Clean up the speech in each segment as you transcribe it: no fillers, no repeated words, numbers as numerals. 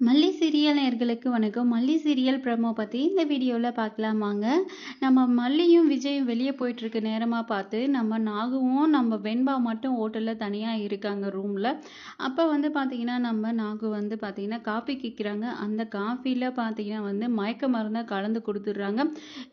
மல்லி சீரியல் நேயர்களுக்கு வணக்கம். மல்லி சீரியல் ப்ரோமோ பற்றி இந்த வீடியோவில் பார்க்கலாமாங்க. நம்ம மல்லியும் விஜயும் வெளியே போயிட்டுருக்க நேரமாக பார்த்து நம்ம நாகுவும் நம்ம வெண்பா மட்டும் ஹோட்டலில் தனியாக இருக்காங்க ரூமில். அப்போ பார்த்தீங்கன்னா நம்ம நாகு பார்த்தீங்கன்னா காஃபி கேட்குறாங்க. அந்த காஃபியில் பார்த்தீங்கன்னா மயக்க மருந்தை கலந்து கொடுத்துட்றாங்க.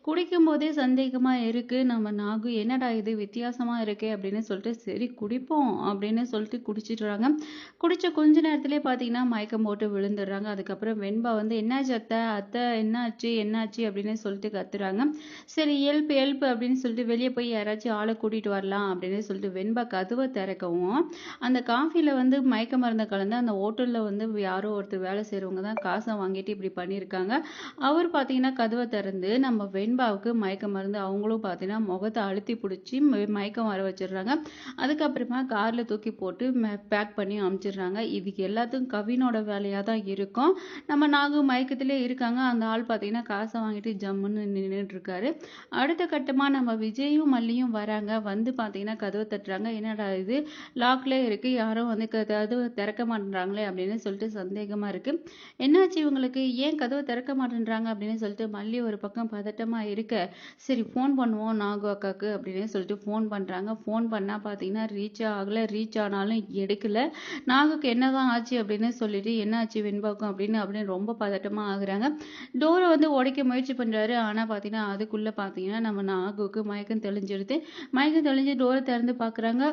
குடிக்கும் போதே சந்தேகமாக இருக்குது. நம்ம நாகு என்னடா இது வித்தியாசமாக இருக்கே அப்படின்னு சொல்லிட்டு சரி குடிப்போம் அப்படின்னு சொல்லிட்டு குடிச்சிடுறாங்க. குடித்த கொஞ்ச நேரத்துலேயே பார்த்தீங்கன்னா மயக்கம் போட்டு விழுந்துடுறாங்க. அதுக்கப்புறம் வெண்பா என்னாச்சு அத்தை அத்தை என்னாச்சு என்னாச்சு அப்படின்னு சொல்லிட்டு கத்துறாங்க. சரி ஹெல்ப் ஹெல்ப் அப்படின்னு சொல்லிட்டு வெளியே போய் யாராச்சும் ஆளை கூட்டிட்டு வரலாம் அப்படின்னு சொல்லிட்டு வெண்பா கதவை திறக்கவும் அந்த காஃபில மயக்க மருந்தை கலந்து அந்த ஹோட்டல்ல யாரோ ஒருத்தர் வேலை செய்யறவங்க தான் காசை வாங்கிட்டு இப்படி பண்ணியிருக்காங்க. அவர் பார்த்தீங்கன்னா கதவை திறந்து நம்ம வெண்பாவுக்கு மயக்க மருந்து அவங்களும் பார்த்தீங்கன்னா முகத்தை அழுத்தி பிடிச்சி மயக்கம் வர வச்சிடுறாங்க. அதுக்கப்புறமா கார்ல தூக்கி போட்டு பேக் பண்ணி அனுப்பிச்சிடுறாங்க. இதுக்கு எல்லாத்துக்கும் கவினோட வேலையா தான் இருக்கும். நம்ம நாகு மயக்கத்திலே இருக்காங்க. அந்த ஆள் பார்த்தீங்கன்னா காசை வாங்கிட்டு ஜம்முன்னு நின்றுட்டு இருக்காரு. அடுத்த கட்டமா நம்ம விஜயும் மல்லியும் வராங்க. பார்த்தீங்கன்னா கதவை தட்டுறாங்க. என்னடா இது லாக்ல இருக்கு, யாரும் கதவை திறக்க மாட்டேன்றாங்களே அப்படின்னு சொல்லிட்டு சந்தேகமா இருக்கு. என்னாச்சு இவங்களுக்கு, ஏன் கதவை திறக்க மாட்டேன்றாங்க அப்படின்னு சொல்லிட்டு மல்லி ஒரு பக்கம் பதட்டமா இருக்க, சரி ஃபோன் பண்ணுவோம் நாகு அக்காக்கு அப்படின்னு சொல்லிட்டு ஃபோன் பண்றாங்க. ஃபோன் பண்ணா பார்த்தீங்கன்னா ரீச் ஆகல. ரீச் ஆனாலும் எடுக்கல. நாகுக்கு என்னதான் ஆச்சு அப்படின்னு சொல்லிட்டு என்னாச்சு வெண்பாக்கும் அப்படின்னு ரொம்ப பதட்டமா ஆகுறாங்க. டோரை உடைக்க முயற்சி பண்றாரு. ஆனா பாத்தீங்கன்னா அதுக்குள்ள பாத்தீங்கன்னா நம்ம நாகுக்கு மயக்கம் தெளிஞ்சிருது. மயக்கம் தெளிஞ்சு டோரை திறந்து பாக்குறாங்க.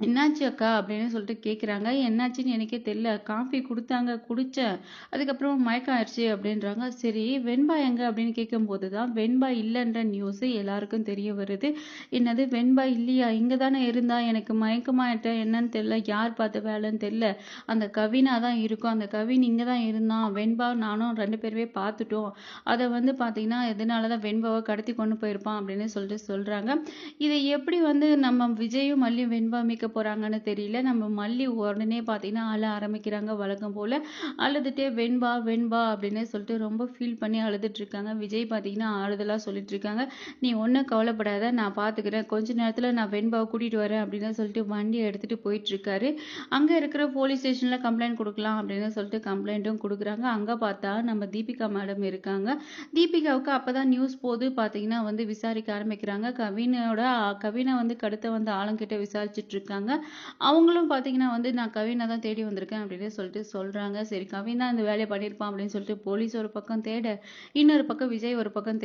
என்னாச்சு அக்கா அப்படின்னு சொல்லிட்டு கேட்குறாங்க. என்னாச்சுன்னு எனக்கே தெரியல, காஃபி கொடுத்தாங்க குடித்தேன், அதுக்கப்புறம் மயக்கம் ஆயிடுச்சு அப்படின்றாங்க. சரி வெண்பா எங்க அப்படின்னு கேட்கும்போது தான் வெண்பா இல்லைன்ற நியூஸு எல்லாருக்கும் தெரிய வருது. என்னது வெண்பா இல்லையா, இங்கே தானே இருந்தா, எனக்கு மயக்கமாயிட்டேன் என்னன்னு தெரியல, யார் பார்த்த வேலைன்னு தெரியல, அந்த கவினா தான் இருக்கும், அந்த கவின் இங்கே தான் இருந்தான், வெண்பா நானும் 2 பேருமே பார்த்துட்டோம், அதை பார்த்தீங்கன்னா எதனால தான் வெண்பாவை கடத்தி கொண்டு போயிருப்பான் அப்படின்னு சொல்லிட்டு சொல்கிறாங்க. இதை எப்படி நம்ம விஜயும் மல்லியும் வெண்பா மீட்க போறாங்கன்னு தெரியல. நம்ம மல்லி உடனே பார்த்தீங்கன்னா அழ ஆரம்பிக்கிறாங்க. வழக்கம் போல அழுதுட்டே வெண்பா வெண்பா அப்படின்னு சொல்லிட்டு ரொம்ப ஃபீல் பண்ணி அழுதுட்டு இருக்காங்க. விஜய் பார்த்தீங்கன்னா ஆறுதலா சொல்லிட்டு இருக்காங்க. நீ ஒன்றும் கவலைப்படாத, நான் பார்த்துக்கிறேன், கொஞ்ச நேரத்தில் நான் வெண்பாவை கூட்டிட்டு வரேன் அப்படின்னு சொல்லிட்டு வண்டியை எடுத்துட்டு போயிட்டு இருக்காரு. அங்கே இருக்கிற போலீஸ் ஸ்டேஷன்ல கம்ப்ளைண்ட் கொடுக்கலாம் அப்படின்னு சொல்லிட்டு கம்ப்ளைண்ட்டும் கொடுக்குறாங்க. அங்கே பார்த்தா நம்ம தீபிகா மேடம் இருக்காங்க. தீபிகாவுக்கு அப்பதான் நியூஸ் போது பார்த்தீங்கன்னா விசாரிக்க ஆரம்பிக்கிறாங்க. கவினை கடத்த ஆளுங்கிட்ட விசாரிச்சுட்டு இருக்காங்க. அவங்களும் பார்த்தீங்கன்னா நான் கவினை தான் தேடி வந்திருக்கேன் அப்படின்னு சொல்லிட்டு சொல்றாங்க. சரி கவின் தான் இந்த வேலையை பண்ணியிருப்பான் அப்படின்னு சொல்லிட்டு போலீஸ் ஒரு பக்கம் தேட, இன்னொரு பக்கம் விஜய் ஒரு பக்கம்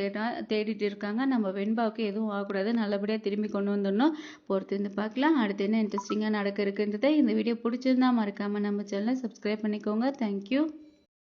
தேடிட்டு இருக்காங்க. நம்ம வெண்பாவுக்கு எதுவும் ஆகக்கூடாது, நல்லபடியா திரும்பி கொண்டு வந்துடணும். பொறுத்து இருந்து பார்க்கலாம் அடுத்து என்ன இன்ட்ரெஸ்டிங்கா நடக்க இருக்குன்றதை. இந்த வீடியோ பிடிச்சிருந்தா மறக்காம நம்ம சேனலை சப்ஸ்கிரைப் பண்ணிக்கோங்க. தேங்க்யூ.